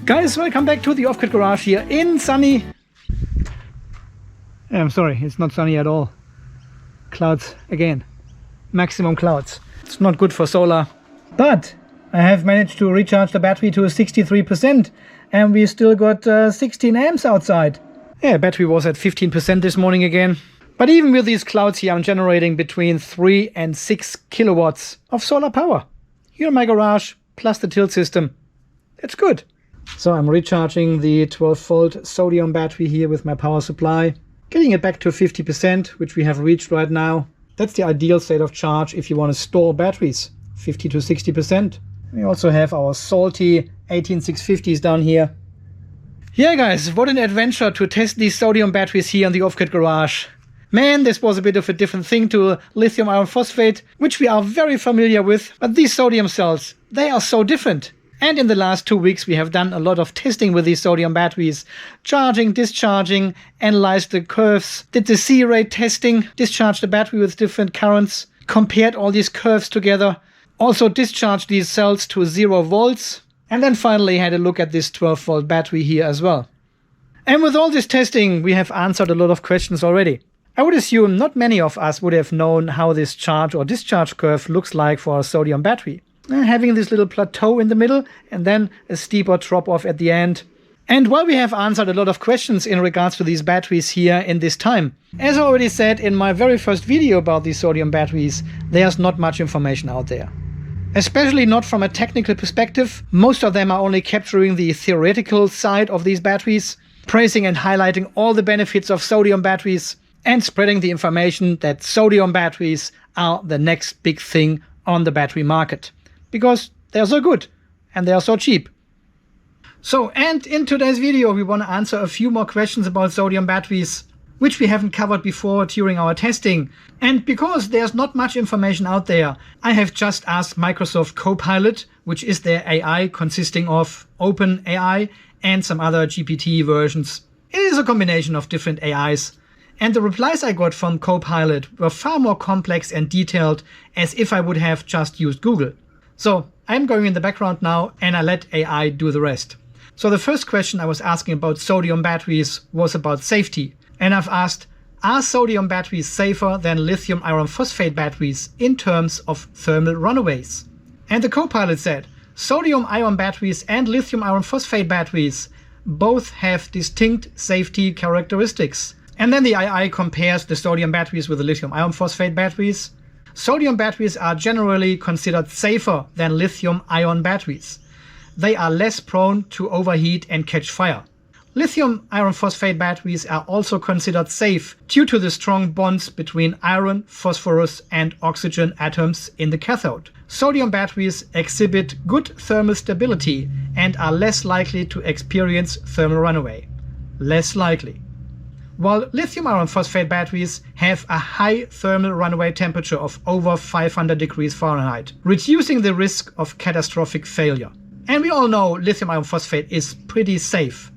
Guys, welcome back to the Off-Grid Garage here in sunny... I'm sorry, it's not sunny at all. Clouds again. Maximum clouds. It's not good for solar. But I have managed to recharge the battery to 63% and we still got 16 amps outside. Yeah, battery was at 15% this morning again. But even with these clouds here, I'm generating between 3 and 6 kilowatts of solar power. Here in my garage, plus the tilt system. It's good. So I'm recharging the 12-volt sodium battery here with my power supply, getting it back to 50%, which we have reached right now. That's the ideal state of charge if you want to store batteries, 50 to 60%. We also have our salty 18650s down here. Yeah guys, what an adventure to test these sodium batteries here in the Off-Grid Garage. Man, this was a bit of a different thing to lithium iron phosphate, which we are very familiar with, but these sodium cells, they are so different. And in the last 2 weeks we have done a lot of testing with these sodium batteries. Charging, discharging, analyzed the curves, did the C-rate testing, discharged the battery with different currents, compared all these curves together, also discharged these cells to 0 volts, and then finally had a look at this 12-volt battery here as well. And with all this testing we have answered a lot of questions already. I would assume not many of us would have known how this charge or discharge curve looks like for a sodium battery. Having this little plateau in the middle and then a steeper drop off at the end. And while we have answered a lot of questions in regards to these batteries here in this time, as I already said in my very first video about these sodium batteries, there's not much information out there. Especially not from a technical perspective. Most of them are only capturing the theoretical side of these batteries, praising and highlighting all the benefits of sodium batteries, and spreading the information that sodium batteries are the next big thing on the battery market. Because they are so good and they are so cheap. So, and in today's video we want to answer a few more questions about sodium batteries, which we haven't covered before during our testing. And because there's not much information out there, I have just asked Microsoft Copilot, which is their AI consisting of OpenAI and some other GPT versions. It is a combination of different AIs. And the replies I got from Copilot were far more complex and detailed, as if I would have just used Google. So I'm going in the background now and I let AI do the rest. So the first question I was asking about sodium batteries was about safety. And I've asked, are sodium batteries safer than lithium iron phosphate batteries in terms of thermal runaways? And the Copilot said, sodium ion batteries and lithium iron phosphate batteries both have distinct safety characteristics. And then the AI compares the sodium batteries with the lithium iron phosphate batteries. Sodium batteries are generally considered safer than lithium-ion batteries. They are less prone to overheat and catch fire. Lithium iron phosphate batteries are also considered safe due to the strong bonds between iron, phosphorus and oxygen atoms in the cathode. Sodium batteries exhibit good thermal stability and are less likely to experience thermal runaway. Less likely. While lithium iron phosphate batteries have a high thermal runaway temperature of over 500 degrees Fahrenheit, reducing the risk of catastrophic failure. And we all know lithium iron phosphate is pretty safe.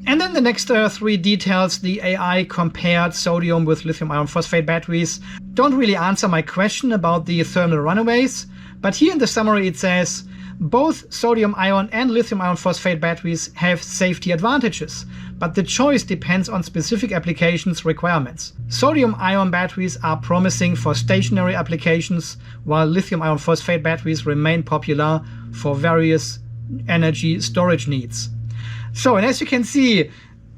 And then the next 3 details the AI compared sodium with lithium iron phosphate batteries don't really answer my question about the thermal runaways, but here in the summary it says, both sodium ion and lithium iron phosphate batteries have safety advantages, but the choice depends on specific applications requirements. Sodium ion batteries are promising for stationary applications, while lithium iron phosphate batteries remain popular for various energy storage needs. So, and as you can see,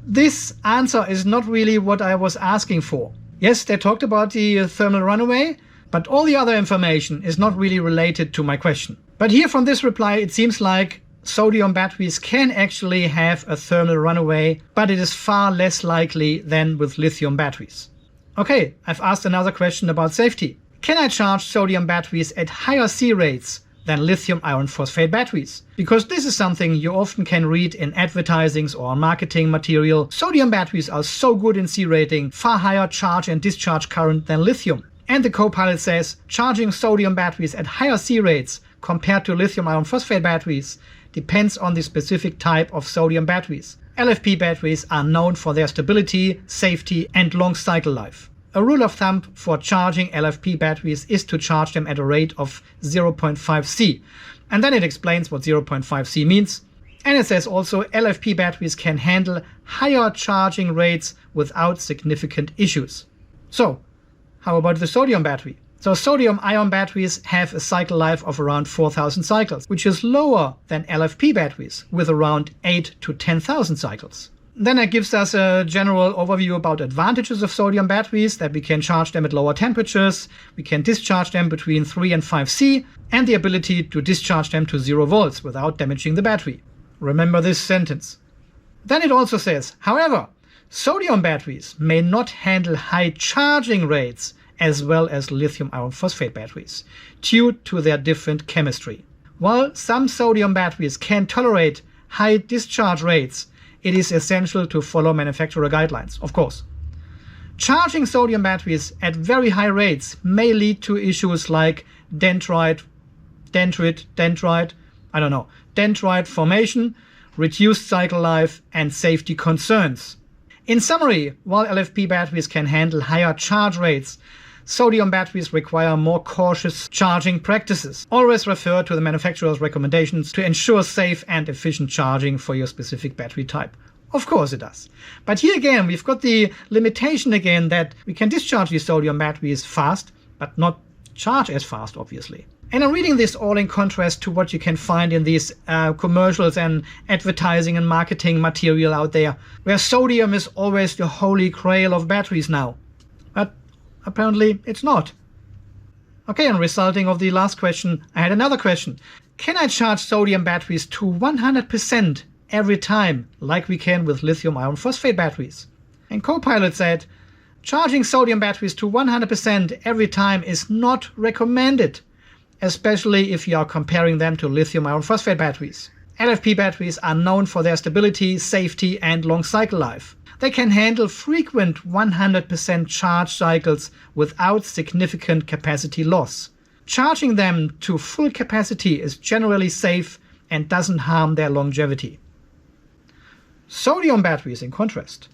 this answer is not really what I was asking for. Yes, they talked about the thermal runaway, but all the other information is not really related to my question. But here from this reply it seems like sodium batteries can actually have a thermal runaway, but it is far less likely than with lithium batteries. Okay, I've asked another question about safety. Can I charge sodium batteries at higher C rates than lithium iron phosphate batteries? Because this is something you often can read in advertisings or marketing material. Sodium batteries are so good in C rating, far higher charge and discharge current than lithium. And the Copilot says charging sodium batteries at higher C rates compared to lithium iron phosphate batteries depends on the specific type of sodium batteries. LFP batteries are known for their stability, safety and long cycle life. A rule of thumb for charging LFP batteries is to charge them at a rate of 0.5 C. And then it explains what 0.5 C means. And it says also LFP batteries can handle higher charging rates without significant issues. So how about the sodium battery? So sodium-ion batteries have a cycle life of around 4,000 cycles, which is lower than LFP batteries with around 8 to 10,000 cycles. Then it gives us a general overview about advantages of sodium batteries, that we can charge them at lower temperatures, we can discharge them between 3 and 5 C, and the ability to discharge them to 0 volts without damaging the battery. Remember this sentence. Then it also says, however, sodium batteries may not handle high charging rates as well as lithium iron phosphate batteries due to their different chemistry. While some sodium batteries can tolerate high discharge rates, it is essential to follow manufacturer guidelines, of course. Charging sodium batteries at very high rates may lead to issues like dendrite formation, reduced cycle life, and safety concerns. In summary, while LFP batteries can handle higher charge rates, sodium batteries require more cautious charging practices. Always refer to the manufacturer's recommendations to ensure safe and efficient charging for your specific battery type. Of course it does. But here again, we've got the limitation again that we can discharge these sodium batteries fast, but not charge as fast, obviously. And I'm reading this all in contrast to what you can find in these commercials and advertising and marketing material out there, where sodium is always the holy grail of batteries now. But apparently it's not. Okay, and resulting of the last question, I had another question. Can I charge sodium batteries to 100% every time, like we can with lithium iron phosphate batteries? And Copilot said, charging sodium batteries to 100% every time is not recommended, especially if you are comparing them to lithium iron phosphate batteries. LFP batteries are known for their stability, safety, and long cycle life. They can handle frequent 100% charge cycles without significant capacity loss. Charging them to full capacity is generally safe and doesn't harm their longevity. Sodium batteries, in contrast,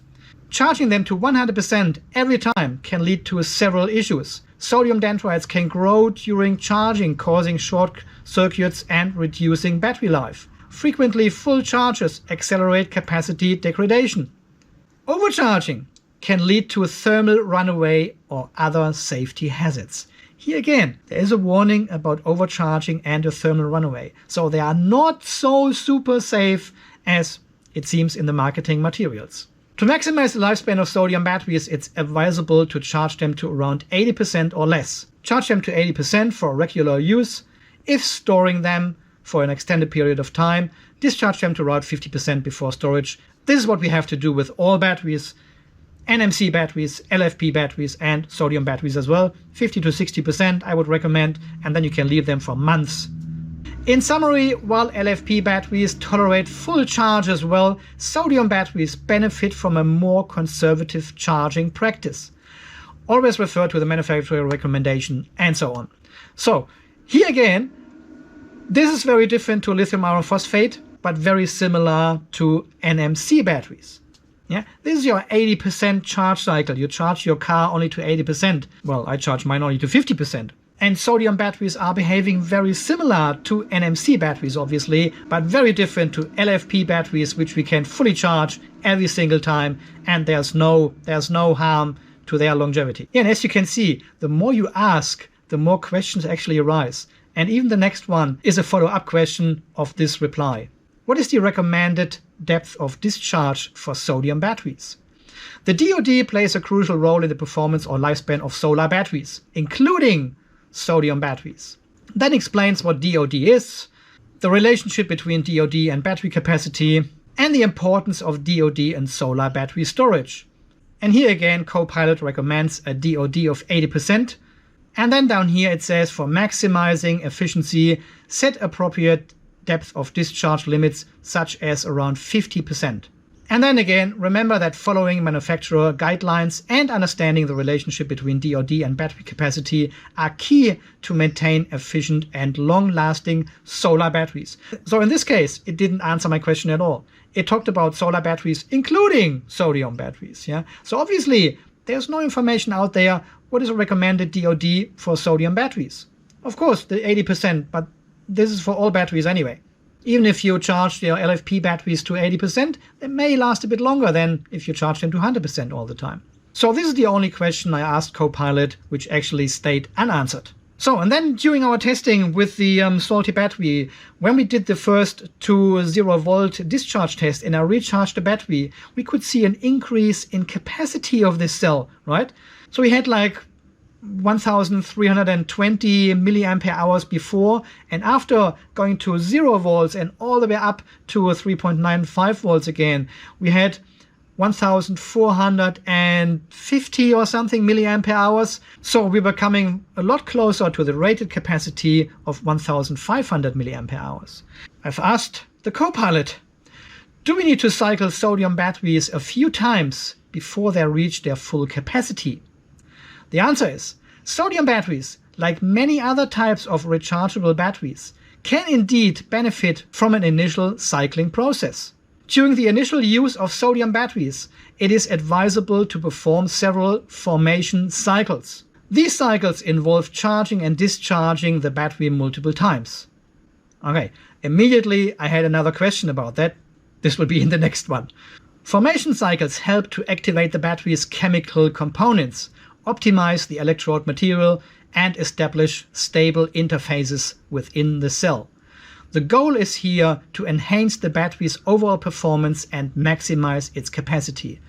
charging them to 100% every time can lead to several issues. Sodium dendrites can grow during charging, causing short circuits and reducing battery life. Frequently, full charges accelerate capacity degradation. Overcharging can lead to a thermal runaway or other safety hazards. Here again, there is a warning about overcharging and a thermal runaway. So they are not so super safe as it seems in the marketing materials. To maximize the lifespan of sodium batteries, it's advisable to charge them to around 80% or less. Charge them to 80% for regular use. If storing them for an extended period of time, discharge them to around 50% before storage. This is what we have to do with all batteries, NMC batteries, LFP batteries, and sodium batteries as well. 50 to 60% I would recommend, and then you can leave them for months. In summary, while LFP batteries tolerate full charge as well, sodium batteries benefit from a more conservative charging practice. Always refer to the manufacturer recommendation and so on. So here again, this is very different to lithium iron phosphate, but very similar to NMC batteries. Yeah, this is your 80% charge cycle. You charge your car only to 80%. Well, I charge mine only to 50%. And sodium batteries are behaving very similar to NMC batteries, obviously, but very different to LFP batteries, which we can fully charge every single time, and there's no harm to their longevity. Yeah, and as you can see, the more you ask, the more questions actually arise. And even the next one is a follow-up question of this reply. What is the recommended depth of discharge for sodium batteries? The DoD plays a crucial role in the performance or lifespan of solar batteries, including sodium batteries. That explains what DoD is, the relationship between DoD and battery capacity, and the importance of DoD in solar battery storage. And here again, Copilot recommends a DoD of 80%. And then down here it says, for maximizing efficiency, set appropriate depth of discharge limits such as around 50%. And then again, remember that following manufacturer guidelines and understanding the relationship between DoD and battery capacity are key to maintain efficient and long-lasting solar batteries. So in this case, it didn't answer my question at all. It talked about solar batteries, including sodium batteries. Yeah. So obviously, there's no information out there. What is a recommended DoD for sodium batteries? Of course, the 80%, but this is for all batteries anyway. Even if you charge your LFP batteries to 80%, they may last a bit longer than if you charge them to 100% all the time. So this is the only question I asked Copilot, which actually stayed unanswered. So, and then during our testing with the salty battery, when we did the first 2 0-volt discharge test and I recharged the battery, we could see an increase in capacity of this cell, right? So we had like 1320 milliampere hours before, and after going to 0 volts and all the way up to 3.95 volts again, we had 1450 or something milliampere hours. So we were coming a lot closer to the rated capacity of 1500 milliampere hours. I've asked the Copilot, do we need to cycle sodium batteries a few times before they reach their full capacity? The answer is, sodium batteries, like many other types of rechargeable batteries, can indeed benefit from an initial cycling process. During the initial use of sodium batteries, it is advisable to perform several formation cycles. These cycles involve charging and discharging the battery multiple times. Okay, immediately I had another question about that. This will be in the next one. Formation cycles help to activate the battery's chemical components, optimize the electrode material, and establish stable interfaces within the cell. The goal is here to enhance the battery's overall performance and maximize its capacity.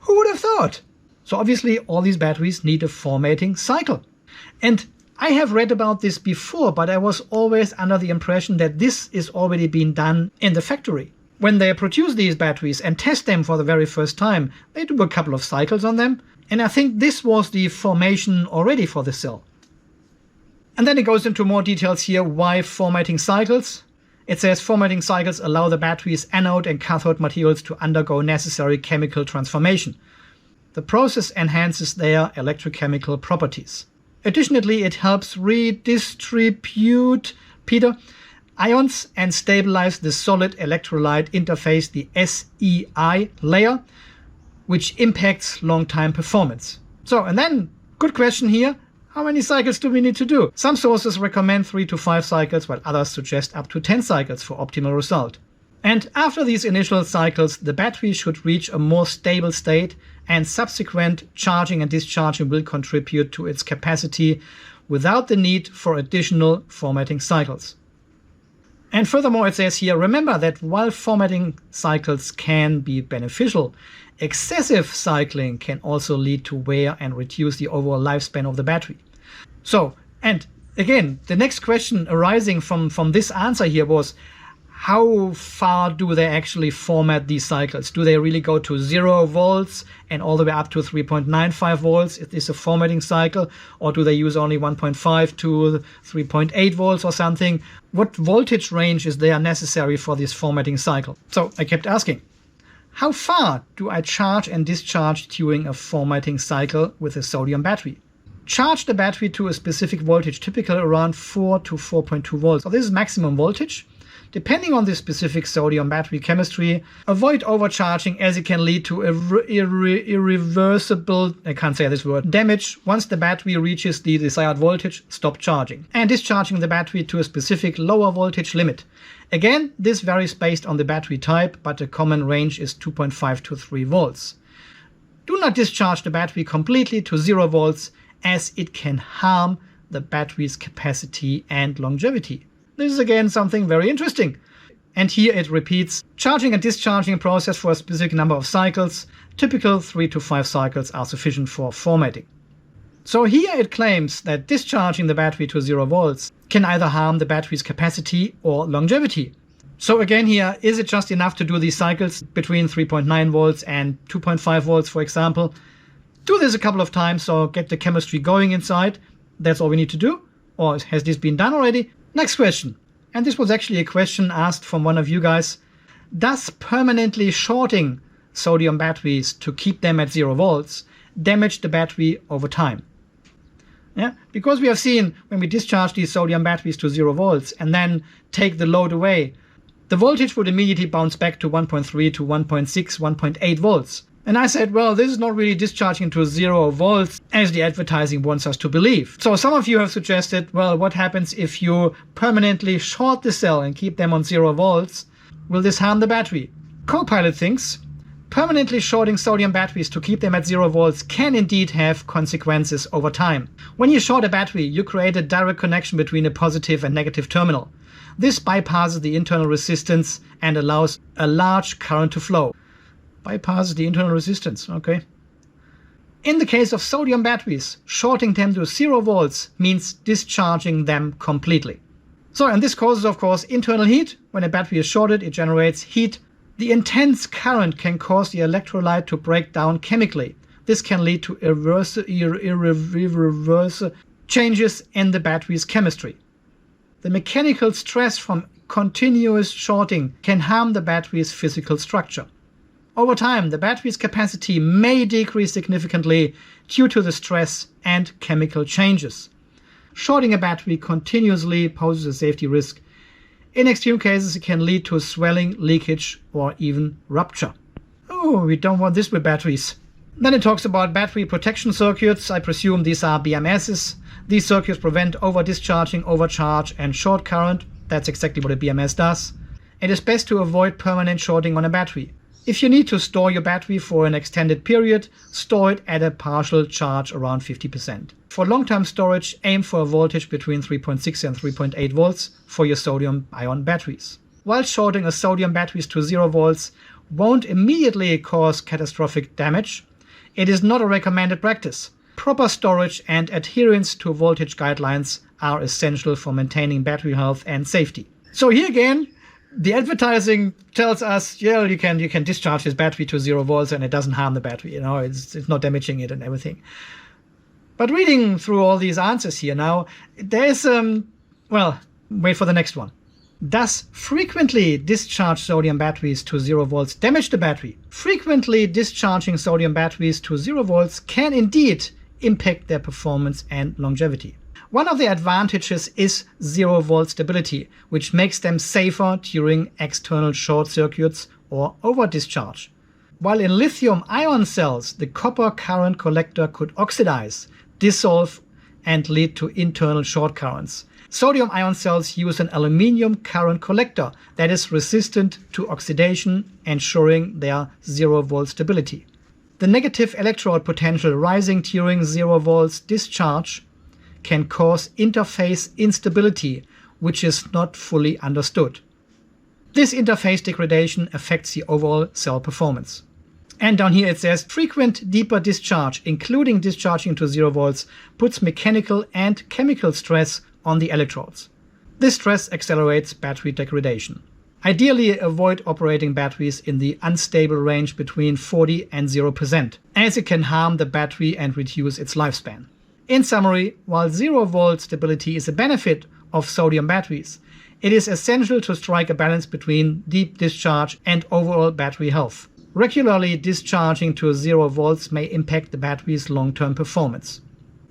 Who would have thought? So obviously all these batteries need a formatting cycle. And I have read about this before, but I was always under the impression that this is already being done in the factory. When they produce these batteries and test them for the very first time, they do a couple of cycles on them. And I think this was the formation already for the cell. And then it goes into more details here. Why formatting cycles? It says formatting cycles allow the battery's anode and cathode materials to undergo necessary chemical transformation. The process enhances their electrochemical properties. Additionally, it helps redistribute ions and stabilize the solid electrolyte interface, the SEI layer, which impacts long-time performance. So, and then, good question here. How many cycles do we need to do? Some sources recommend 3 to 5 cycles, while others suggest up to 10 cycles for optimal result. And after these initial cycles, the battery should reach a more stable state, and subsequent charging and discharging will contribute to its capacity without the need for additional formatting cycles. And furthermore, it says here, remember that while formatting cycles can be beneficial, excessive cycling can also lead to wear and reduce the overall lifespan of the battery. So, and again, the next question arising from this answer here was, how far do they actually format these cycles? Do they really go to 0 volts and all the way up to 3.95 volts? Is this a formatting cycle? Or do they use only 1.5 to 3.8 volts or something? What voltage range is there necessary for this formatting cycle? So I kept asking, how far do I charge and discharge during a formatting cycle with a sodium battery? Charge the battery to a specific voltage, typically around 4 to 4.2 volts. So this is maximum voltage. Depending on the specific sodium battery chemistry, avoid overcharging as it can lead to irreversible, I can't say this word, damage. Once the battery reaches the desired voltage, stop charging. And discharging the battery to a specific lower voltage limit. Again, this varies based on the battery type, but a common range is 2.5 to 3 volts. Do not discharge the battery completely to 0 volts as it can harm the battery's capacity and longevity. This is again something very interesting. And here it repeats, charging and discharging process for a specific number of cycles. Typical 3 to 5 cycles are sufficient for formatting. So here it claims that discharging the battery to 0 volts can either harm the battery's capacity or longevity. So again here, is it just enough to do these cycles between 3.9 volts and 2.5 volts, for example? Do this a couple of times, so get the chemistry going inside. That's all we need to do. Or has this been done already? Next question, and this was actually a question asked from one of you guys. Does permanently shorting sodium batteries to keep them at 0 volts damage the battery over time? Yeah, because we have seen when we discharge these sodium batteries to 0 volts and then take the load away, the voltage would immediately bounce back to 1.3 to 1.6, 1.8 volts. And I said, well, this is not really discharging to 0 volts as the advertising wants us to believe. So some of you have suggested, well, what happens if you permanently short the cell and keep them on 0 volts? Will this harm the battery? Copilot thinks permanently shorting sodium batteries to keep them at 0 volts can indeed have consequences over time. When you short a battery, you create a direct connection between a positive and negative terminal. This bypasses the internal resistance and allows a large current to flow. Bypasses the internal resistance, okay. In the case of sodium batteries, shorting them to 0 volts means discharging them completely. So, and this causes, of course, internal heat. When a battery is shorted, it generates heat. The intense current can cause the electrolyte to break down chemically. This can lead to irreversible changes in the battery's chemistry. The mechanical stress from continuous shorting can harm the battery's physical structure. Over time, the battery's capacity may decrease significantly due to the stress and chemical changes. Shorting a battery continuously poses a safety risk. In extreme cases, it can lead to swelling, leakage, or even rupture. Oh, we don't want this with batteries. Then it talks about battery protection circuits. I presume these are BMSs. These circuits prevent over-discharging, overcharge, and short current. That's exactly what a BMS does. It is best to avoid permanent shorting on a battery. If you need to store your battery for an extended period, store it at a partial charge around 50%. For long-term storage, aim for a voltage between 3.6 and 3.8 volts for your sodium-ion batteries. While shorting a sodium batteries to 0 volts won't immediately cause catastrophic damage, it is not a recommended practice. Proper storage and adherence to voltage guidelines are essential for maintaining battery health and safety. So here again, the advertising tells us, yeah, you can discharge this battery to 0 volts and it doesn't harm the battery, it's not damaging it and everything. But reading through all these answers here now, there's, well, wait for the next one. Does frequently discharge sodium batteries to 0 volts damage the battery? Frequently discharging sodium batteries to 0 volts can indeed impact their performance and longevity. One of the advantages is 0 volt stability, which makes them safer during external short circuits or over discharge. While in lithium-ion cells, the copper current collector could oxidize, dissolve, and lead to internal short currents. Sodium-ion cells use an aluminium current collector that is resistant to oxidation, ensuring their 0 volt stability. The negative electrode potential rising during 0 volts discharge can cause interface instability, which is not fully understood. This interface degradation affects the overall cell performance. And down here it says, frequent deeper discharge, including discharging to 0 volts, puts mechanical and chemical stress on the electrodes. This stress accelerates battery degradation. Ideally, avoid operating batteries in the unstable range between 40 and 0%, as it can harm the battery and reduce its lifespan. In summary, while 0 volt stability is a benefit of sodium batteries, it is essential to strike a balance between deep discharge and overall battery health. Regularly discharging to 0 volts may impact the battery's long-term performance.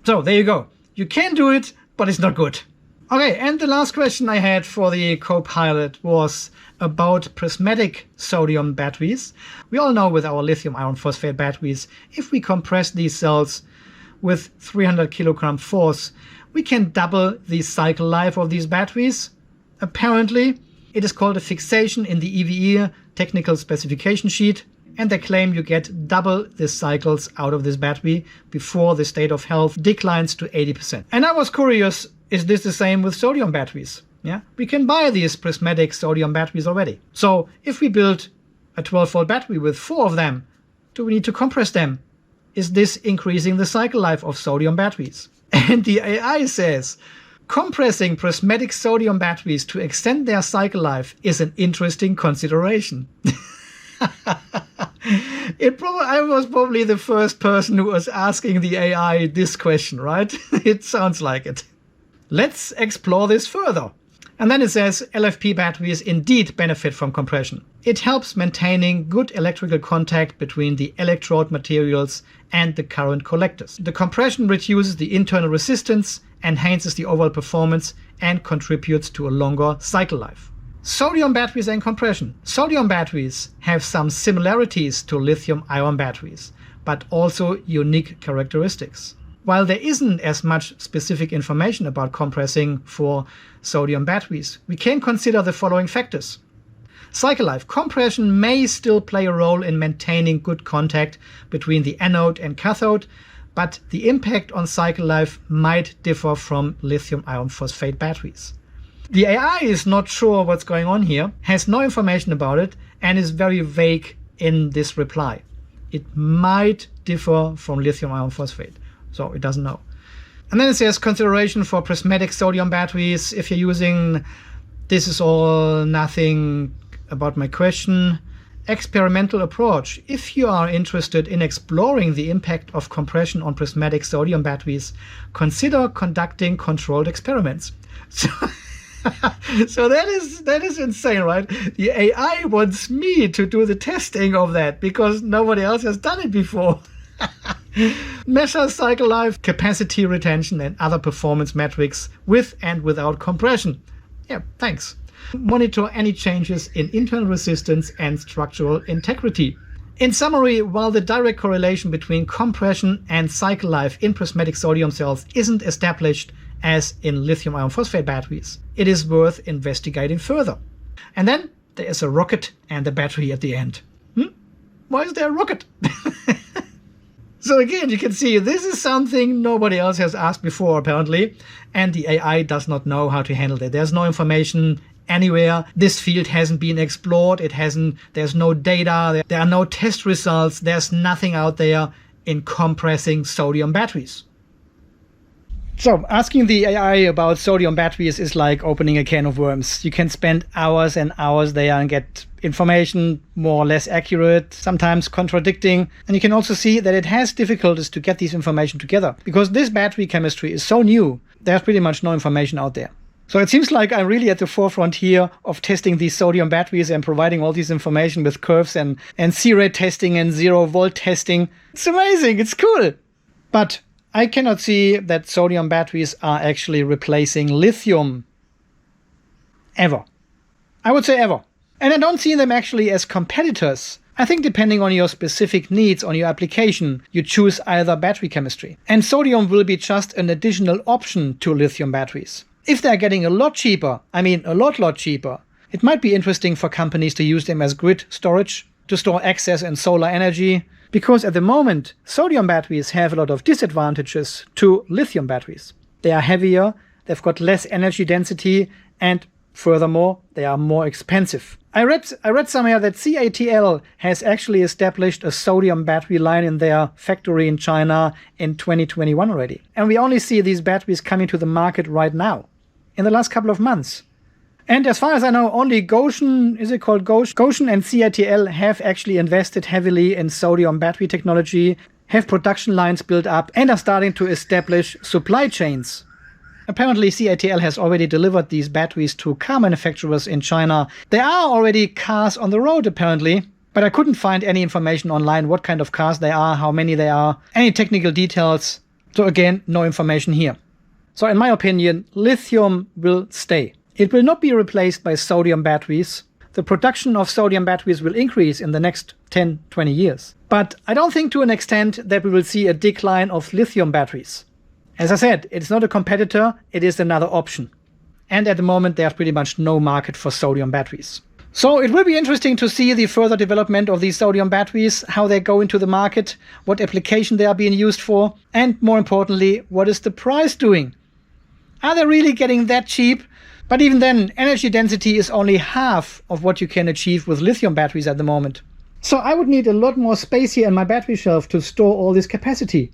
So there you go. You can do it, but it's not good. Okay, and the last question I had for the Copilot was about prismatic sodium batteries. We all know with our lithium iron phosphate batteries, if we compress these cells with 300 kilogram force, we can double the cycle life of these batteries. Apparently, it is called a fixation in the EVE technical specification sheet, and they claim you get double the cycles out of this battery before the state of health declines to 80%. And I was curious, is this the same with sodium batteries? Yeah, we can buy these prismatic sodium batteries already. So if we build a 12-volt battery with 4 of them, do we need to compress them? Is this increasing the cycle life of sodium batteries? And the AI says, compressing prismatic sodium batteries to extend their cycle life is an interesting consideration. I was probably the first person who was asking the AI this question, right? It sounds like it. Let's explore this further. And then it says LFP batteries indeed benefit from compression. It helps maintaining good electrical contact between the electrode materials and the current collectors. The compression reduces the internal resistance, enhances the overall performance, and contributes to a longer cycle life. Sodium batteries and compression. Sodium batteries have some similarities to lithium-ion batteries, but also unique characteristics. While there isn't as much specific information about compressing for sodium batteries, we can consider the following factors. Cycle life. Compression may still play a role in maintaining good contact between the anode and cathode, but the impact on cycle life might differ from lithium iron phosphate batteries. The AI is not sure what's going on here, has no information about it, and is very vague in this reply. It might differ from lithium iron phosphate, so it doesn't know. And then it says consideration for prismatic sodium batteries. If you're using, this is all nothing about my question. Experimental approach. If you are interested in exploring the impact of compression on prismatic sodium batteries, consider conducting controlled experiments. So that is insane, right? The AI wants me to do the testing of that because nobody else has done it before. Measure cycle life, capacity retention, and other performance metrics with and without compression. Yeah, thanks. Monitor any changes in internal resistance and structural integrity. In summary, while the direct correlation between compression and cycle life in prismatic sodium cells isn't established as in lithium iron phosphate batteries, it is worth investigating further. And then there is a rocket and a battery at the end. Why is there a rocket? So again, you can see this is something nobody else has asked before, apparently, and the AI does not know how to handle it. There's no information anywhere. This field hasn't been explored. There's no data. There are no test results. There's nothing out there in compressing sodium batteries. So asking the AI about sodium batteries is like opening a can of worms. You can spend hours and hours there and get information more or less accurate, sometimes contradicting. And you can also see that it has difficulties to get this information together because this battery chemistry is so new, there's pretty much no information out there. So it seems like I'm really at the forefront here of testing these sodium batteries and providing all this information with curves and C-rate testing and 0-volt testing. It's amazing, it's cool. But I cannot see that sodium batteries are actually replacing lithium. Ever. I would say ever. And I don't see them actually as competitors. I think depending on your specific needs, on your application, you choose either battery chemistry. And sodium will be just an additional option to lithium batteries. If they're getting a lot cheaper, I mean a lot cheaper, it might be interesting for companies to use them as grid storage, to store excess and solar energy, because at the moment, sodium batteries have a lot of disadvantages to lithium batteries. They are heavier, they've got less energy density, and furthermore, they are more expensive. I read somewhere that CATL has actually established a sodium battery line in their factory in China in 2021 already. And we only see these batteries coming to the market right now, in the last couple of months. And as far as I know, only Gotion, is it called Gotion? Gotion and CATL have actually invested heavily in sodium battery technology, have production lines built up, and are starting to establish supply chains. Apparently CATL has already delivered these batteries to car manufacturers in China. There are already cars on the road apparently, but I couldn't find any information online what kind of cars they are, how many they are, any technical details. So again, no information here. So in my opinion, lithium will stay. It will not be replaced by sodium batteries. The production of sodium batteries will increase in the next 10-20 years. But I don't think to an extent that we will see a decline of lithium batteries. As I said, it's not a competitor, it is another option. And at the moment there's pretty much no market for sodium batteries. So it will be interesting to see the further development of these sodium batteries, how they go into the market, what application they are being used for, and more importantly, what is the price doing? Are they really getting that cheap? But even then, energy density is only half of what you can achieve with lithium batteries at the moment. So I would need a lot more space here in my battery shelf to store all this capacity.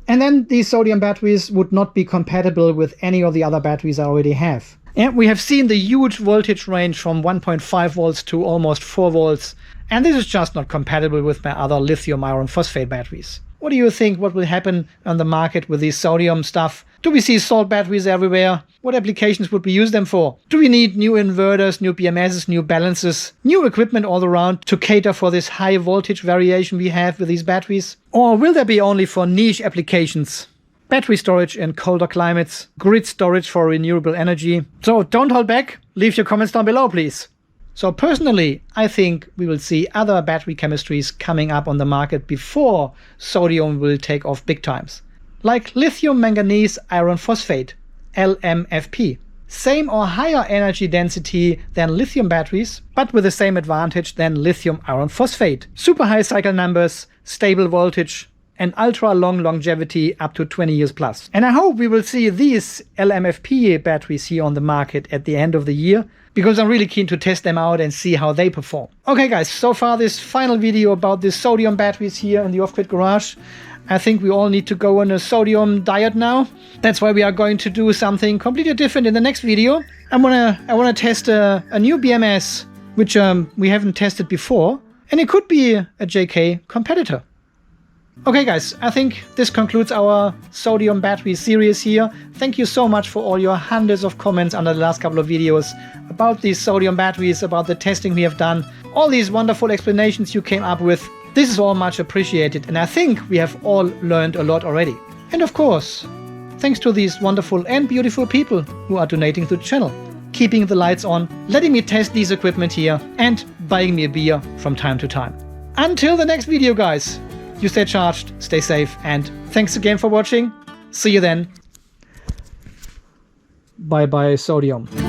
And then these sodium batteries would not be compatible with any of the other batteries I already have. And we have seen the huge voltage range from 1.5 volts to almost 4 volts. And this is just not compatible with my other lithium iron phosphate batteries. What do you think what will happen on the market with these sodium stuff? Do we see salt batteries everywhere? What applications would we use them for? Do we need new inverters, new BMSs, new balances, new equipment all around to cater for this high voltage variation we have with these batteries? Or will they be only for niche applications? Battery storage in colder climates, grid storage for renewable energy. So don't hold back, leave your comments down below please. So personally, I think we will see other battery chemistries coming up on the market before sodium will take off big times. Like lithium manganese iron phosphate, LMFP. Same or higher energy density than lithium batteries, but with the same advantage than lithium iron phosphate. Super high cycle numbers, stable voltage, and ultra long longevity up to 20 years plus. And I hope we will see these LMFP batteries here on the market at the end of the year, because I'm really keen to test them out and see how they perform. Okay guys, so far this final video about the sodium batteries here in the off-grid garage. I think we all need to go on a sodium diet now. That's why we are going to do something completely different in the next video. I wanna test a new BMS, which we haven't tested before, and it could be a JK competitor. Okay guys, I think this concludes our sodium battery series here. Thank you so much for all your hundreds of comments under the last couple of videos about these sodium batteries, about the testing we have done, all these wonderful explanations you came up with. This is all much appreciated, and I think we have all learned a lot already. And of course, thanks to these wonderful and beautiful people who are donating to the channel, keeping the lights on, letting me test these equipment here, and buying me a beer from time to time. Until the next video guys, you stay charged, stay safe, and thanks again for watching. See you then. Bye bye sodium.